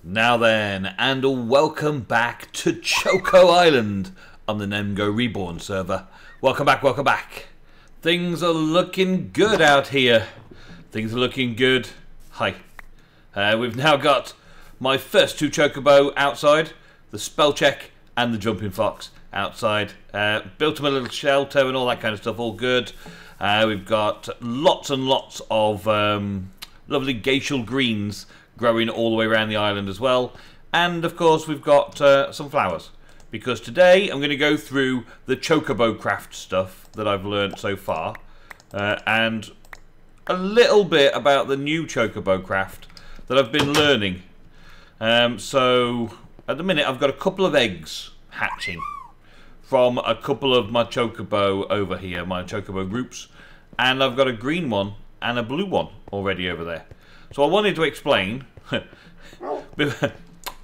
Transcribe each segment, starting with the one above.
Now then, and welcome back to Choco Island on the NemGo Reborn server. Welcome back, welcome back. Things are looking good out here. Things are looking good. Hi. We've now got my first two Chocobo outside, the spell check and the jumping fox outside. Built them a little shelter and all that kind of stuff, all good. We've got lots and lots of lovely glacial greens growing all the way around the island as well. And of course we've got some flowers, because today I'm going to go through the Chocobo craft stuff that I've learned so far, and a little bit about the new Chocobo craft that I've been learning. So at the minute I've got a couple of eggs hatching from a couple of my Chocobo over here, my Chocobo groups, and I've got a green one and a blue one already over there. So I wanted to explain,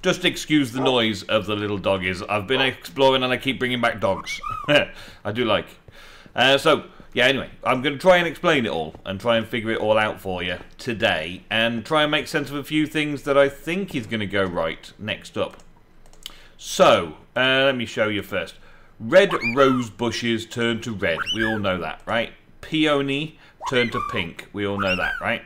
just excuse the noise of the little doggies. I've been exploring and I keep bringing back dogs. I do like. So, yeah, anyway, I'm going to try and explain it all and try and figure it all out for you today and try and make sense of a few things that I think is going to go right next up. So, let me show you first. Red rose bushes turn to red. We all know that, right? Peony turn to pink. We all know that, right?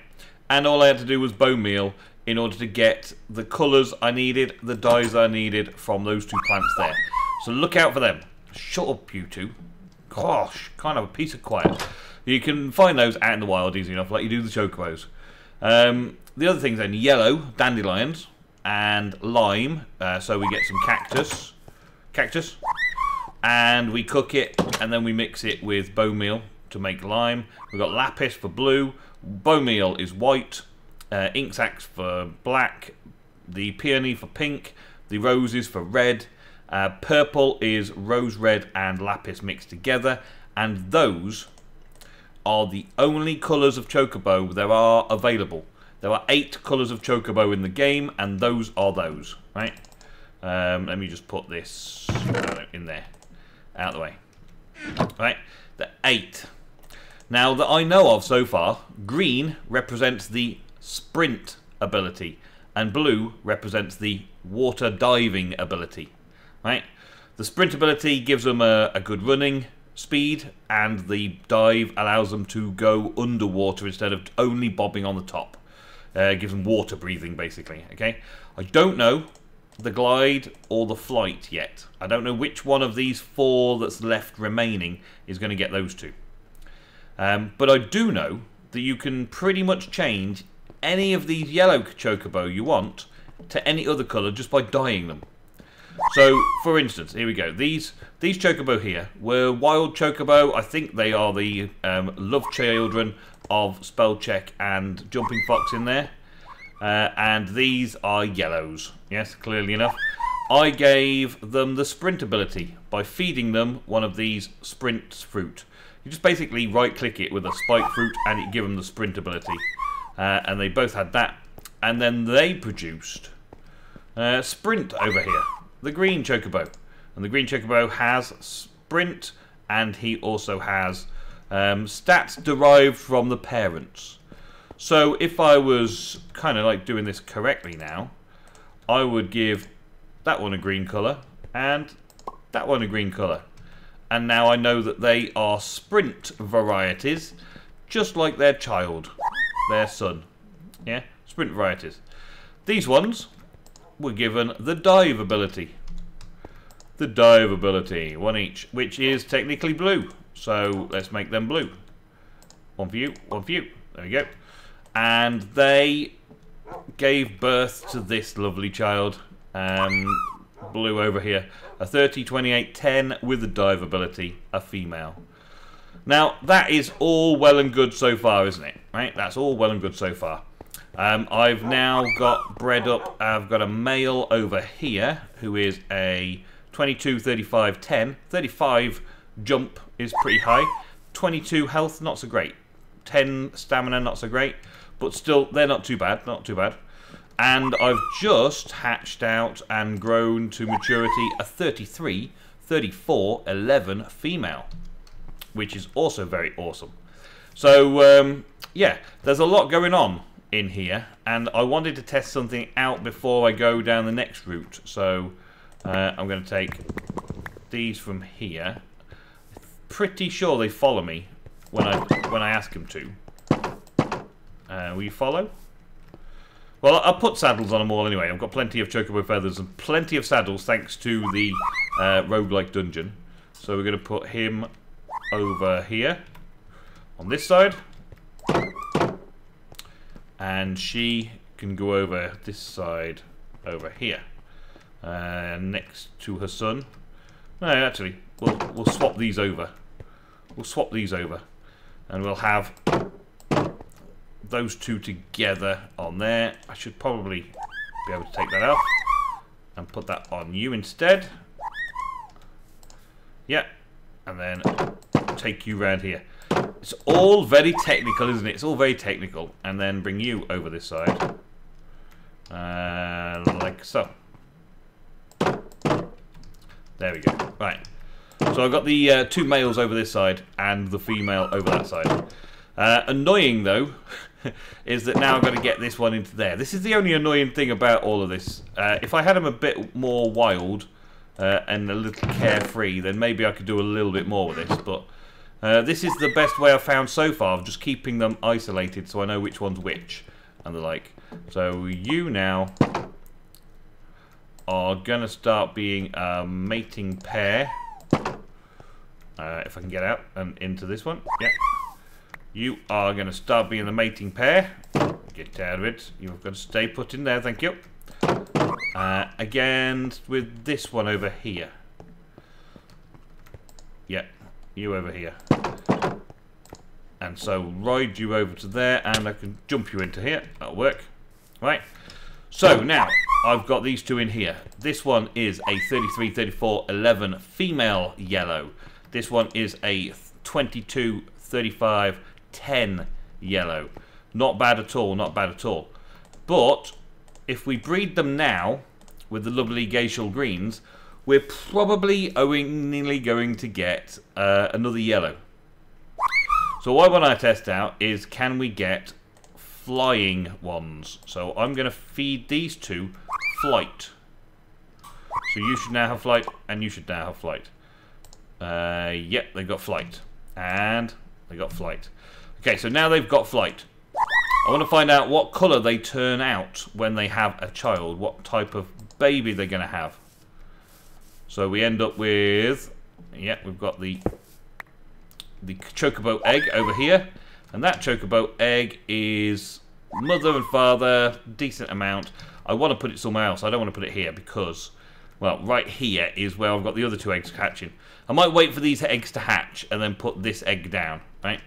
And all I had to do was bone meal in order to get the colours I needed, the dyes I needed from those two plants there. So look out for them. Shut up, you two. Gosh, kind of a piece of quiet. You can find those out in the wild easy enough, like you do the Chocobos. The other things then, yellow, dandelions, and lime. So we get some cactus, and we cook it, and then we mix it with bone meal to make lime. We've got lapis for blue. Bone meal is white, ink sacs for black, the peony for pink, the roses for red, purple is rose red and lapis mixed together, and those are the only colours of Chocobo there are available. There are 8 colours of Chocobo in the game, and those are those, right? Let me just put this in there, out of the way. Right, the 8. Now that I know of so far, green represents the sprint ability and blue represents the water diving ability, right? The sprint ability gives them a good running speed, and the dive allows them to go underwater instead of only bobbing on the top. Gives them water breathing basically, okay? I don't know the glide or the flight yet. I don't know which one of these 4 that's left remaining is going to get those 2. But I do know that you can pretty much change any of these yellow Chocobo you want to any other colour just by dyeing them. So, for instance, here we go. These Chocobo here were wild Chocobo. I think they are the love children of spell check and jumping fox in there. And these are yellows. Yes, clearly enough. I gave them the sprint ability by feeding them one of these sprint fruit. You just basically right-click it with a spike fruit and it give them the sprint ability. And they both had that. And then they produced sprint over here, the green Chocobo. And the green Chocobo has sprint, and he also has stats derived from the parents. So if I was kind of like doing this correctly now, I would give that one a green colour and that one a green colour. And now I know that they are sprint varieties, just like their child, their son. Yeah, sprint varieties. These ones were given the dive ability. The dive ability, one each, which is technically blue. So let's make them blue. One for you, one for you. There we go. And they gave birth to this lovely child. Blue over here, a 30, 28, 10 with the dive ability, a female. Now that is all well and good so far, isn't it? Right, that's all well and good so far. I've now got bred up. I've got a male over here who is a 22, 35, 10. 35 jump is pretty high. 22 health, not so great. 10 stamina, not so great. But still, they're not too bad, not too bad. And I've just hatched out and grown to maturity a 33, 34, 11 female, which is also very awesome. So, yeah, there's a lot going on in here, and I wanted to test something out before I go down the next route. So I'm going to take these from here. Pretty sure they follow me when I ask them to. Will you follow? Well, I'll put saddles on them all anyway. I've got plenty of chocobo feathers and plenty of saddles thanks to the roguelike dungeon. So we're going to put him over here on this side. And she can go over this side over here. Next to her son. No, actually, we'll swap these over. We'll swap these over. And we'll have those two together on there. I should probably be able to take that off and put that on you instead. Yeah, and then take you round here. It's all very technical, isn't it? It's all very technical. And then bring you over this side. Like so. There we go. Right. So I've got the two males over this side and the female over that side. Annoying, though, is that now I've got to get this one into there. This is the only annoying thing about all of this. If I had them a bit more wild and a little carefree, then maybe I could do a little bit more with this. But this is the best way I've found so far of just keeping them isolated so I know which one's which and the like. So you now are going to start being a mating pair. If I can get out and into this one. Yeah. You are going to start being the mating pair. Get out of it. You've got to stay put in there, thank you. Again, with this one over here. Yeah, you over here. And so ride you over to there, and I can jump you into here. That'll work. Right. So now, I've got these two in here. This one is a 33, 34, 11 female yellow. This one is a 22, 35, 10 yellow. Not bad at all, not bad at all. But if we breed them now with the lovely glacial greens, we're probably only going to get another yellow. So what I want to test out is, can we get flying ones? So I'm going to feed these two flight. So you should now have flight, and you should now have flight. Yep, they got flight. And they got flight. Okay, so now they've got flight. I want to find out what colour they turn out when they have a child. What type of baby they're going to have. So we end up with... Yeah, we've got the Chocobo Egg over here. And that Chocobo Egg is mother and father, decent amount. I want to put it somewhere else. I don't want to put it here because... Well, right here is where I've got the other two eggs hatching. I might wait for these eggs to hatch and then put this egg down, right?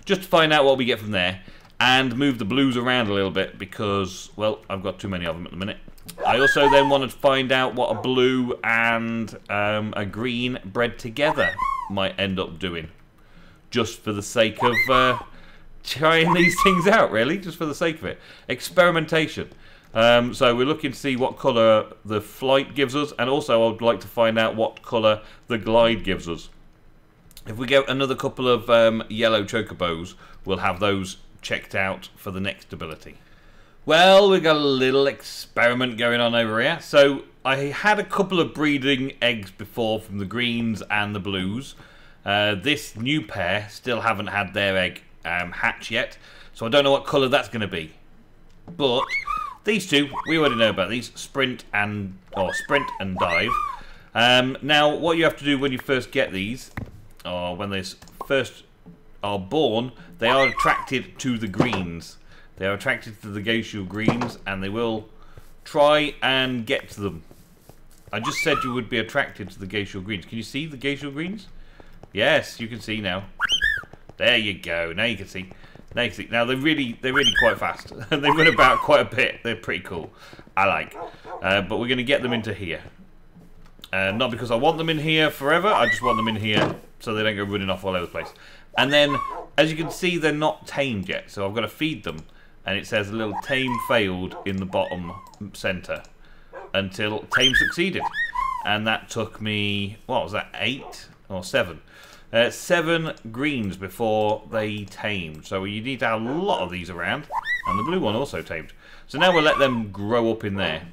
Just to find out what we get from there and move the blues around a little bit because, well, I've got too many of them at the minute. I also then wanted to find out what a blue and a green bred together might end up doing. Just for the sake of trying these things out, really. Just for the sake of it. Experimentation. So we're looking to see what colour the flight gives us, and also I would like to find out what colour the glide gives us. If we get another couple of yellow chocobos, we'll have those checked out for the next ability. Well, we've got a little experiment going on over here. So I had a couple of breeding eggs before from the greens and the blues. This new pair still haven't had their egg hatch yet, so I don't know what colour that's going to be. But these two, we already know about these, sprint and dive. Now, what you have to do when you first get these, or when they first are born, they are attracted to the greens. They are attracted to the glacial greens, and they will try and get to them. I just said you would be attracted to the glacial greens. Can you see the glacial greens? Yes, you can see now. There you go. Now you can see. Now you can see. Now they're really quite fast. They run about quite a bit. They're pretty cool. I like. But we're going to get them into here. Not because I want them in here forever. I just want them in here so they don't go running off all over the place. And then, as you can see, they're not tamed yet. So I've got to feed them. And it says a little tame failed in the bottom center until tame succeeded. And that took me, what was that, 8 or 7? 7 greens before they tamed. So you need to have a lot of these around. And the blue one also tamed. So now we'll let them grow up in there.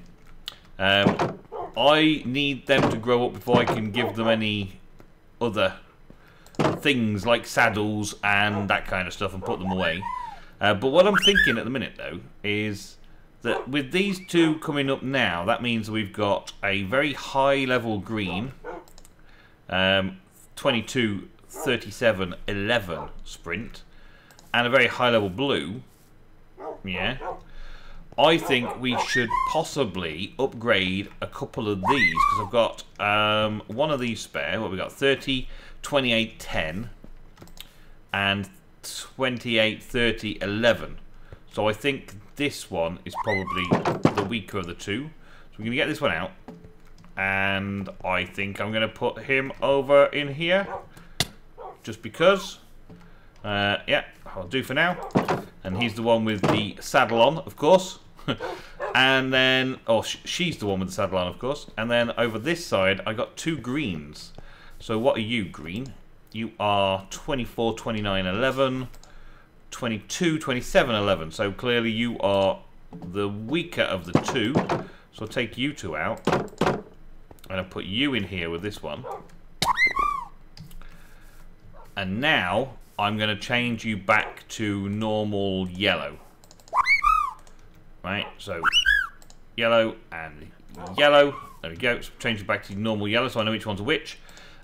I need them to grow up before I can give them any other things like saddles and that kind of stuff and put them away. But what I'm thinking at the minute, though, is that with these two coming up now, that means we've got a very high level green, 22, 37, 11 sprint, and a very high level blue. Yeah. I think we should possibly upgrade a couple of these, because I've got one of these spare. What we got? 30, 28, 10, and 28, 30, 11. So I think this one is probably the weaker of the two. So we're going to get this one out, and I think I'm going to put him over in here, just because. Yeah, I'll do for now. And he's the one with the saddle on, of course. And then, oh, she's the one with the saddle on, of course. And then over this side, I got two greens. So what are you, green? You are 24, 29, 11, 22, 27, 11. So clearly you are the weaker of the two. So I'll take you two out. And I'll put you in here with this one. And now I'm going to change you back to normal yellow. Right, so yellow and yellow. There we go. So change it back to normal yellow so I know which one's which.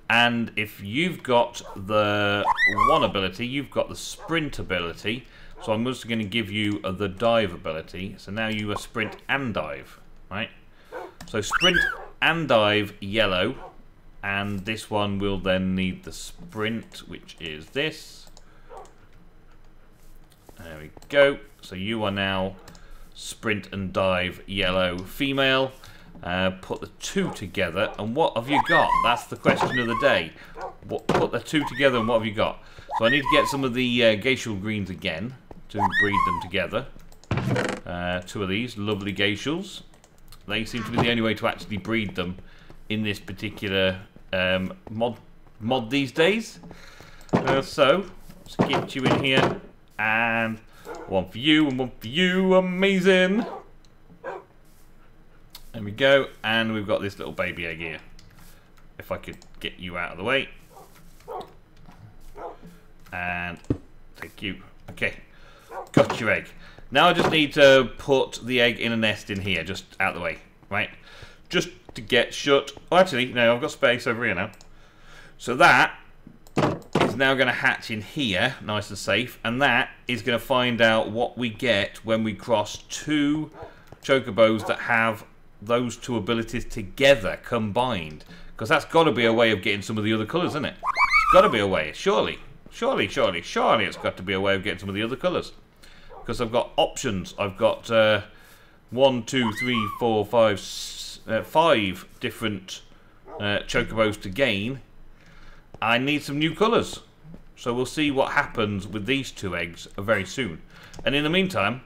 And if you've got the one ability, you've got the sprint ability. So I'm also going to give you the dive ability. So now you are sprint and dive. Right? So sprint and dive yellow. And this one will then need the sprint, which is this. There we go. So you are now sprint and dive yellow female. Put the two together, and what have you got? That's the question of the day. Put the two together, and what have you got? So I need to get some of the geishal greens again to breed them together. Two of these lovely geishals. They seem to be the only way to actually breed them in this particular mod these days. So let's get you in here, and one for you and one for you. Amazing. There we go, and we've got this little baby egg here. If I could get you out of the way. And take you. Okay, got your egg. Now I just need to put the egg in a nest in here, just out of the way, right? Just to get shut. Oh, actually, no, I've got space over here now. So that is now going to hatch in here, nice and safe, and that is going to find out what we get when we cross two chocobos that have those two abilities together, combined. Because that's got to be a way of getting some of the other colours, isn't it? It's got to be a way, surely. Surely it's got to be a way of getting some of the other colours. Because I've got options. I've got 1, 2, 3, 4, 5, 5 different chocobos to gain. I need some new colours. So we'll see what happens with these two eggs very soon. And in the meantime,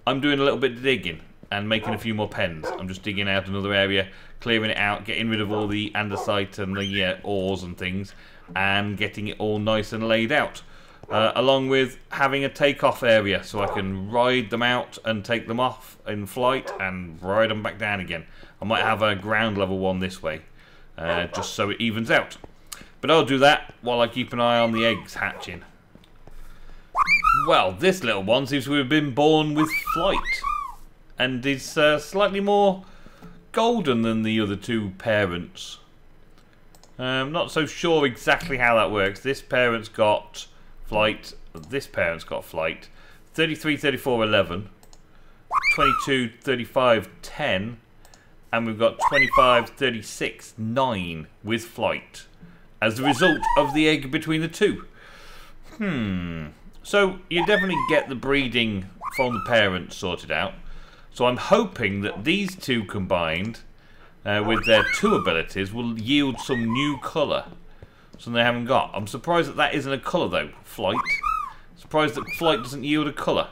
I'm doing a little bit of digging and making a few more pens. I'm just digging out another area, clearing it out, getting rid of all the andesite and the ores and things, and getting it all nice and laid out. Along with having a takeoff area so I can ride them out and take them off in flight and ride them back down again. I might have a ground level one this way, just so it evens out. But I'll do that while I keep an eye on the eggs hatching. Well, this little one seems to have been born with flight, and is slightly more golden than the other two parents. I'm not so sure exactly how that works. This parent's got flight, this parent's got flight. 33, 34, 11. 22, 35, 10. And we've got 25, 36, 9 with flight, as the result of the egg between the two. So you definitely get the breeding from the parents sorted out. So I'm hoping that these two combined with their two abilities will yield some new colour. Something they haven't got. I'm surprised that that isn't a colour though. Flight. Surprised that flight doesn't yield a colour.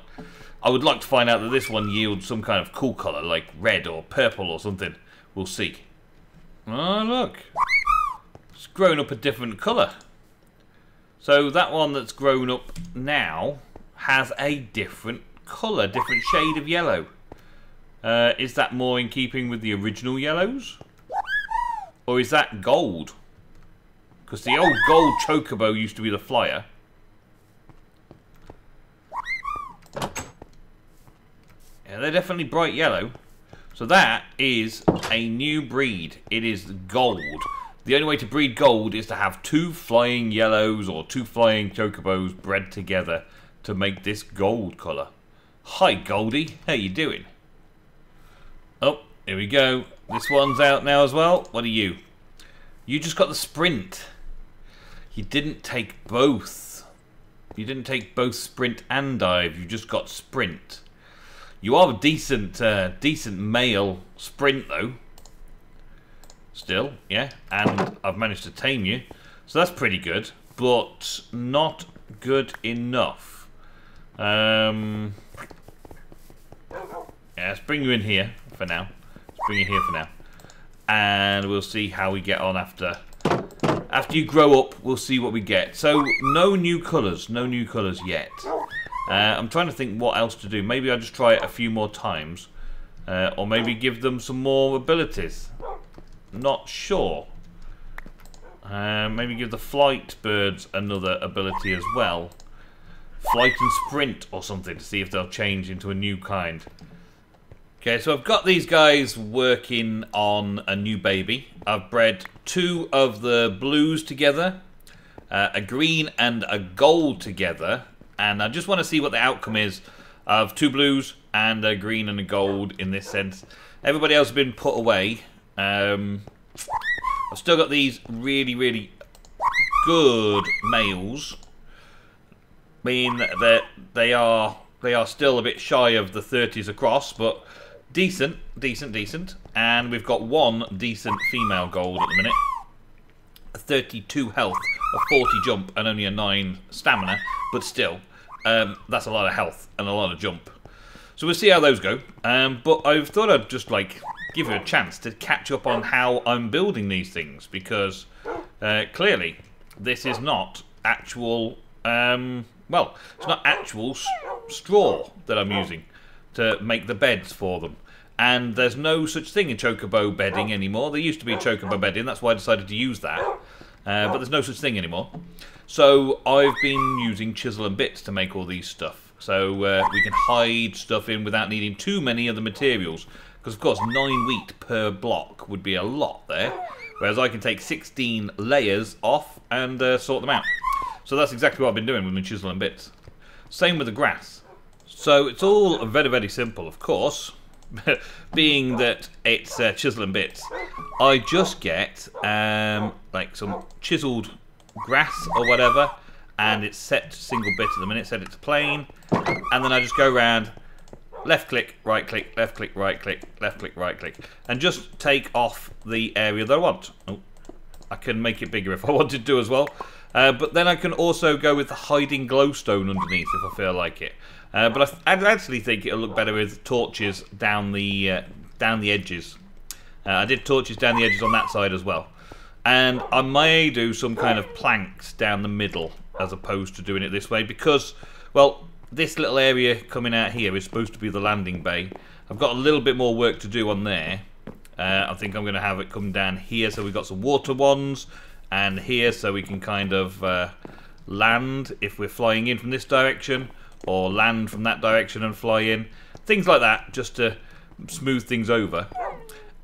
I would like to find out that this one yields some kind of cool colour, like red or purple or something. We'll see. Oh look. It's grown up a different colour. So that one that's grown up now has a different colour, different shade of yellow. Is that more in keeping with the original yellows? Or is that gold? Because the old gold Chocobo used to be the flyer. Yeah, they're definitely bright yellow. So that is a new breed. It is gold. The only way to breed gold is to have 2 flying yellows or 2 flying Chocobos bred together to make this gold colour. Hi Goldie, how you doing? Oh, here we go. This one's out now as well. What are you? You just got the sprint. You didn't take both. You didn't take both sprint and dive. You just got sprint. You are a decent male sprint though. Still, yeah. And I've managed to tame you. So that's pretty good. But not good enough. Yeah, let's bring you in here for now. Let's bring you here for now. And we'll see how we get on after. After you grow up, we'll see what we get. So, no new colours. No new colours yet. I'm trying to think what else to do. Maybe I'll just try it a few more times. Or maybe give them some more abilities. Not sure. Maybe give the flight birds another ability as well. Flight and sprint or something to see if they'll change into a new kind. Okay, so I've got these guys working on a new baby. I've bred 2 of the blues together, a green and a gold together, and I just want to see what the outcome is of 2 blues and a green and a gold in this sense. Everybody else has been put away. I've still got these really, really good males. I mean, they are still a bit shy of the 30s across, but decent. And we've got 1 decent female gold at the minute. A 32 health, a 40 jump, and only a 9 stamina. But still, that's a lot of health and a lot of jump. So we'll see how those go. But I thought I'd just give you a chance to catch up on how I'm building these things. Because clearly, this is not actual... well, it's not actual straw that I'm using to make the beds for them. And there's no such thing in Chocobo bedding anymore. There used to be Chocobo bedding, that's why I decided to use that. But there's no such thing anymore. So I've been using chisel and bits to make all these stuff. So we can hide stuff in without needing too many of the materials. Because of course 9 wheat per block would be a lot there. Whereas I can take 16 layers off and sort them out. So that's exactly what I've been doing with my chisel and bits. Same with the grass. So it's all very, very simple, of course. Being that it's chisel and bits, I just get like some chiseled grass or whatever, and it's set to single bit at the minute, set it to plain, and then I just go around, left click, right click, left click, right click, left click, right click, and just take off the area that I want. Oh, I can make it bigger if I wanted to as well. But then I can also go with the hiding glowstone underneath if I feel like it. But I actually think it'll look better with torches down the edges. I did torches down the edges on that side as well. And I may do some kind of planks down the middle as opposed to doing it this way because, well, this little area coming out here is supposed to be the landing bay. I've got a little bit more work to do on there. I think I'm going to have it come down here so we've got some water wands. And here, so we can kind of land if we're flying in from this direction, or land from that direction and fly in. Things like that, just to smooth things over.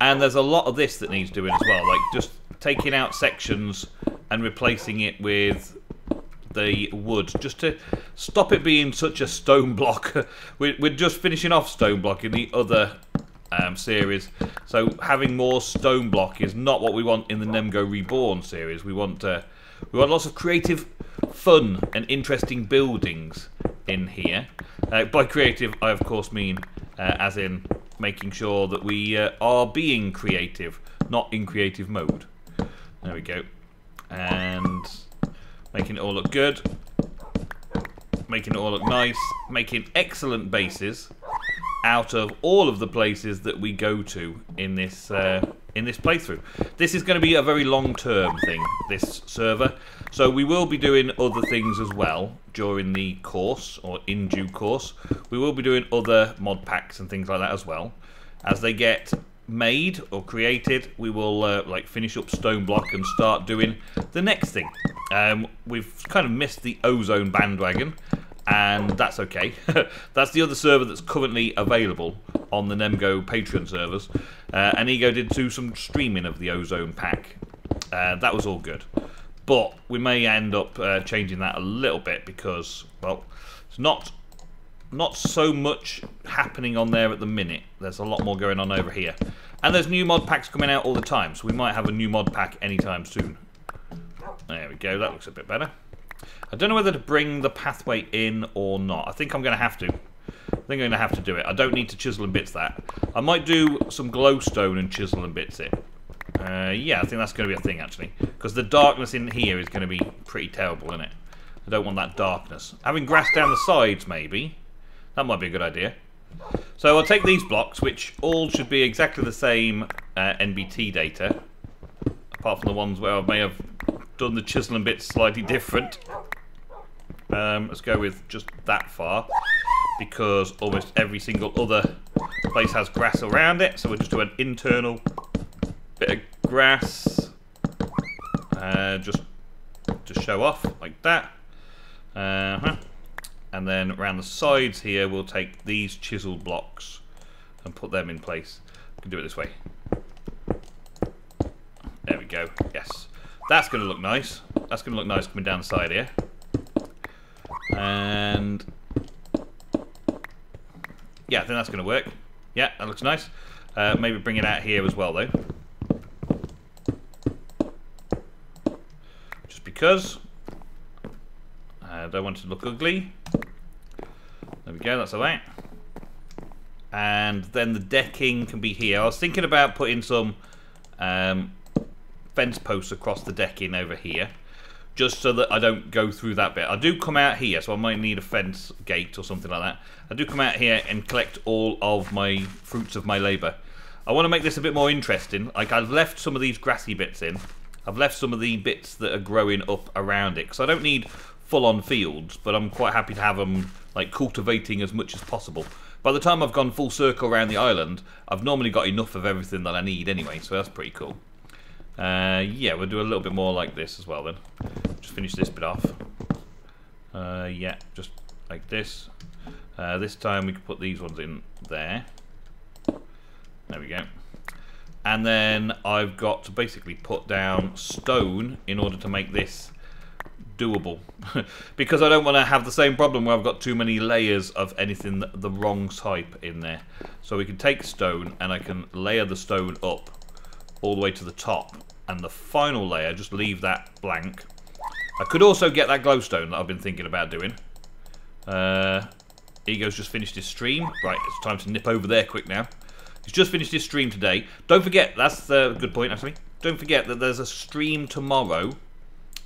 And there's a lot of this that needs doing as well, like just taking out sections and replacing it with the wood, just to stop it being such a stone block. We're just finishing off stone block in the other series, so having more stone block is not what we want in the NemGo Reborn series. We want lots of creative, fun, and interesting buildings in here. By creative, I of course mean as in making sure that we are being creative, not in creative mode. There we go, and making it all look good, making it all look nice, making excellent bases out of all of the places that we go to in this in this playthrough. This is going to be a very long-term thing, this server. So we will be doing other things as well during the course, or in due course. We will be doing other mod packs and things like that as well. As they get made or created, we will like finish up Stone Block and start doing the next thing. We've kind of missed the Ozone bandwagon, and that's okay. That's the other server that's currently available on the NemGo Patron servers. And Ego did do some streaming of the Ozone pack. That was all good. But we may end up changing that a little bit because, well, it's not so much happening on there at the minute. There's a lot more going on over here. And there's new mod packs coming out all the time, so we might have a new mod pack anytime soon. There we go, that looks a bit better. I don't know whether to bring the pathway in or not. I think I'm going to have to. I think I'm going to have to do it. I don't need to chisel and bits that. I might do some glowstone and chisel and bits it. Yeah, I think that's going to be a thing, actually. Because the darkness in here is going to be pretty terrible, isn't it? I don't want that darkness. Having grass down the sides, maybe. That might be a good idea. So I'll take these blocks, which all should be exactly the same NBT data. Apart from the ones where I may have done the chisel and bits slightly different. Let's go with just that far. Because almost every single other place has grass around it. So we'll just do an internal bit of grass, just to show off like that. And then around the sides here, we'll take these chisel blocks and put them in place. We can do it this way. There we go. Yes, that's going to look nice. That's going to look nice coming down the side here. And yeah, I think that's going to work. Yeah, that looks nice. Maybe bring it out here as well, though. Because I don't want it to look ugly. There we go, that's alright. And then the decking can be here. I was thinking about putting some fence posts across the decking over here, just so that I don't go through that bit. I do come out here, so I might need a fence gate or something like that. I do come out here and collect all of my fruits of my labour. I want to make this a bit more interesting. Like, I've left some of these grassy bits in. I've left some of the bits that are growing up around it, because I don't need full-on fields, but I'm quite happy to have them like cultivating as much as possible. By the time I've gone full circle around the island, I've normally got enough of everything that I need anyway, so that's pretty cool. Yeah, we'll do a little bit more like this as well then. Just finish this bit off. Yeah, just like this. This time we can put these ones in there. There we go. And then I've got to basically put down stone in order to make this doable. Because I don't want to have the same problem where I've got too many layers of anything the wrong type in there. So we can take stone and I can layer the stone up all the way to the top. And the final layer, just leave that blank. I could also get that glowstone that I've been thinking about doing. Ego's just finished his stream. Right, it's time to nip over there quick now. He's just finished his stream today. Don't forget, that's a good point actually. Don't forget that there's a stream tomorrow.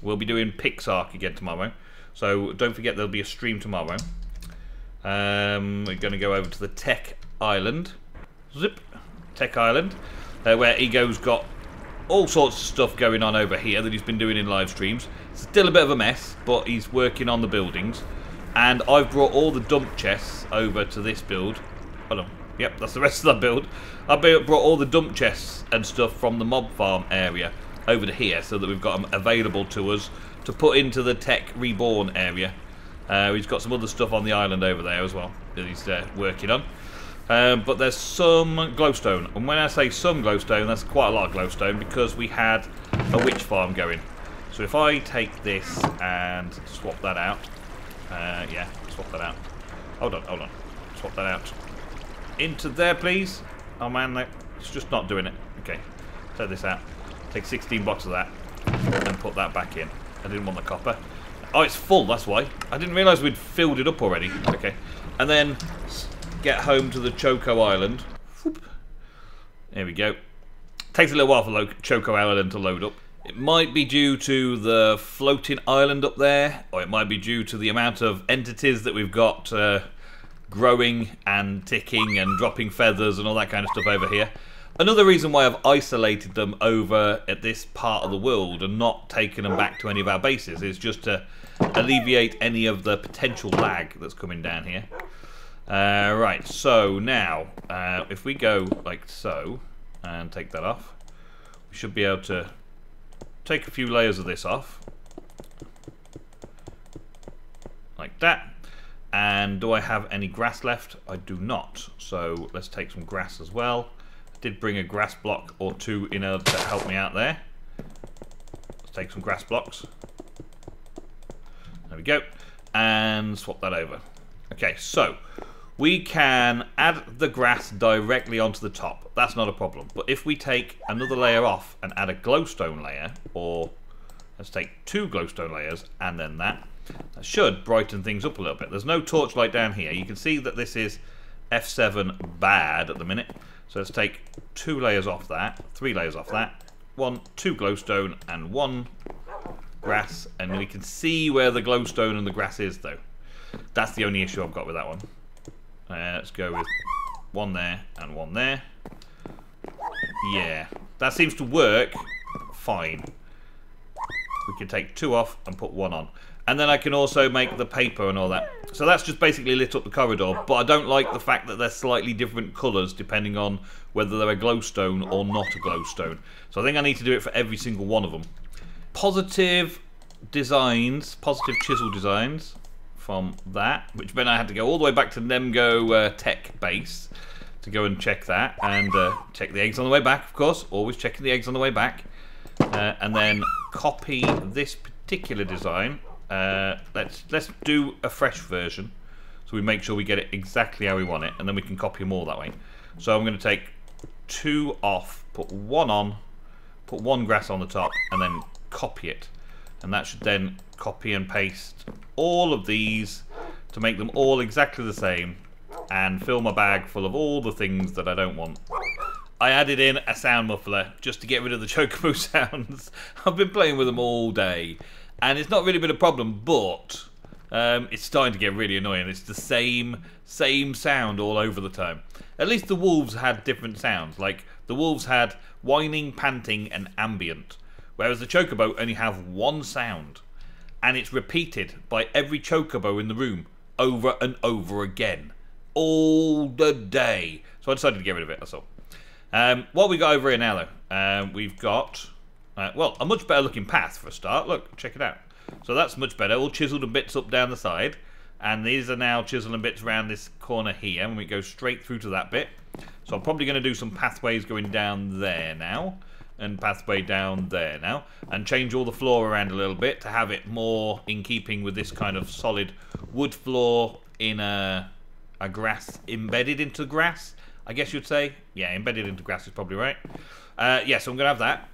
We'll be doing Pixark again tomorrow. So don't forget there'll be a stream tomorrow. We're going to go over to the Tech Island. Zip. Tech Island. Where Ego's got all sorts of stuff going on over here that he's been doing in live streams. It's still a bit of a mess, but he's working on the buildings. And I've brought all the dump chests over to this build. Hold on. Yep, that's the rest of that build. I've brought all the dump chests and stuff from the mob farm area over to here so that we've got them available to us to put into the Tech Reborn area. He's got some other stuff on the island over there as well that he's working on. But there's some glowstone. And when I say some glowstone, that's quite a lot of glowstone because we had a witch farm going. So if I take this and swap that out. Yeah, swap that out. Hold on. Swap that out. Into there, please. Oh man, it's just not doing it. Okay, take this out. Take 16 blocks of that and put that back in. I didn't want the copper. Oh, it's full, that's why. I didn't realise we'd filled it up already. Okay, and then get home to the Choco Island. Whoop. There we go. Takes a little while for Choco Island to load up. It might be due to the floating island up there, or it might be due to the amount of entities that we've got growing and ticking and dropping feathers and all that kind of stuff over here. Another reason why I've isolated them over at this part of the world and not taken them back to any of our bases is just to alleviate any of the potential lag that's coming down here. Right, so now, if we go like so, and take that off, we should be able to take a few layers of this off. Like that. And do I have any grass left? I do not. So let's take some grass as well. I did bring a grass block or two in order to help me out there. Let's take some grass blocks. There we go. And swap that over. Okay, so we can add the grass directly onto the top. That's not a problem. But if we take another layer off and add a glowstone layer, or let's take 2 glowstone layers and then that should brighten things up a little bit. There's no torchlight down here. You can see that this is F7 bad at the minute. So let's take 2 layers off that, 3 layers off that, 2 glowstone and 1 grass, and we can see where the glowstone and the grass is though. That's the only issue I've got with that one. Let's go with 1 there and 1 there. Yeah, that seems to work fine. We can take 2 off and put 1 on. And then I can also make the paper and all that. So that's just basically lit up the corridor, but I don't like the fact that they're slightly different colours depending on whether they're a glowstone or not a glowstone. So I think I need to do it for every single one of them. Positive designs, positive chisel designs from that, which meant I had to go all the way back to NemGo Tech base to go and check that, and check the eggs on the way back, of course, always checking the eggs on the way back, and then copy this particular design. Let's do a fresh version so we make sure we get it exactly how we want it, and then we can copy them all that way. So I'm going to take 2 off, put 1 on, put 1 grass on the top, and then copy it, and that should then copy and paste all of these to make them all exactly the same and fill my bag full of all the things that I don't want. I added in a sound muffler just to get rid of the Chocobo sounds. I've been playing with them all day and it's not really been a problem, but it's starting to get really annoying. It's the same sound all over the time. At least the wolves had different sounds. Like the wolves had whining, panting and ambient, whereas the Chocobo only have 1 sound, and it's repeated by every Chocobo in the room over and over again all the day. So I decided to get rid of it, that's all. What we got over here now though, we've got well, a much better looking path for a start. Look, check it out. So that's much better, all chiseled and bits up down the side, and these are now chiseled and bits around this corner here, and we go straight through to that bit. So I'm probably going to do some pathways going down there now, and pathway down there now, and change all the floor around a little bit to have it more in keeping with this kind of solid wood floor in a grass, embedded into grass, I guess you'd say. Yeah, embedded into grass is probably right. Yeah, so I'm going to have that.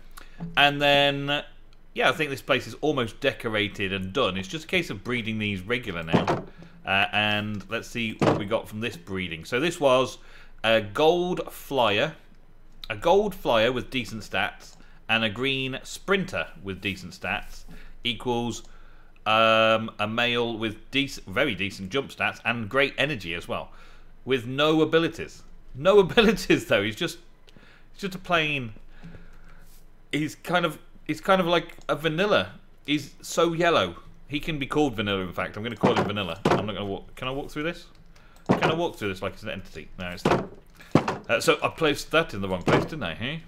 And then, yeah, I think this place is almost decorated and done. It's just a case of breeding these regular now. And let's see what we got from this breeding. So this was a gold flyer with decent stats, and a green sprinter with decent stats equals a male with very decent jump stats and great energy as well, with no abilities. No abilities though. He's just a plain. He's kind of like a vanilla. He's so yellow. He can be called vanilla. In fact, I'm going to call him vanilla. I'm not going to walk. Can I walk through this? Can I walk through this like it's an entity? No, it's not. So I placed that in the wrong place, didn't I? Hey.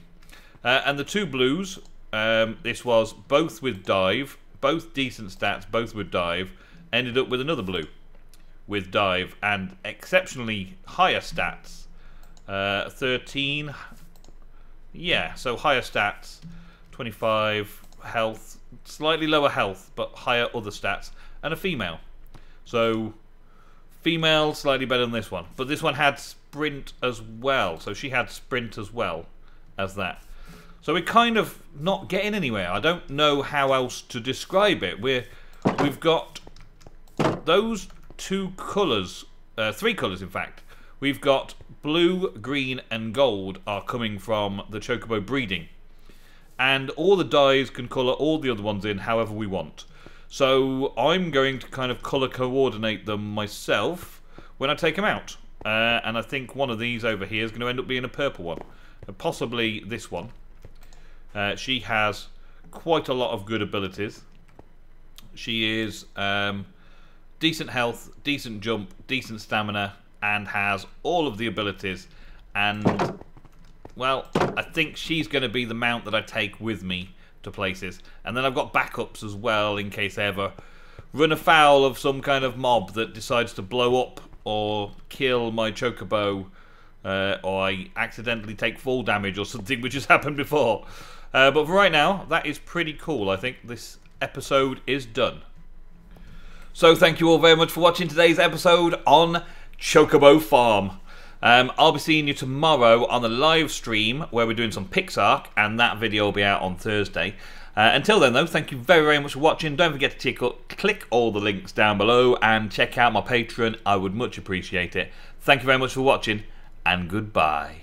And the 2 blues. This was both with dive, both decent stats, both with dive. Ended up with another blue with dive and exceptionally higher stats. 13. Yeah, so higher stats, 25 health, slightly lower health, but higher other stats, and a female. So female slightly better than this one, but this one had sprint as well, so she had sprint as well as that. So we're kind of not getting anywhere. I don't know how else to describe it. We've got those 2 colours, 3 colours in fact. We've got blue, green and gold are coming from the Chocobo breeding. And all the dyes can colour all the other ones in however we want. So I'm going to kind of colour coordinate them myself when I take them out. And I think one of these over here is going to end up being a purple one. possibly this one. She has quite a lot of good abilities. She is decent health, decent jump, decent stamina, and has all of the abilities. And, well, I think she's going to be the mount that I take with me to places. And then I've got backups as well in case I ever run afoul of some kind of mob that decides to blow up or kill my Chocobo, or I accidentally take fall damage or something, which has happened before. But for right now, that is pretty cool. I think this episode is done. So thank you all very much for watching today's episode on Chocobo Farm. I'll be seeing you tomorrow on the live stream where we're doing some Pixark, and that video will be out on Thursday. Until then, though, thank you very, very much for watching. Don't forget to click all the links down below and check out my Patreon. I would much appreciate it. Thank you very much for watching, and goodbye.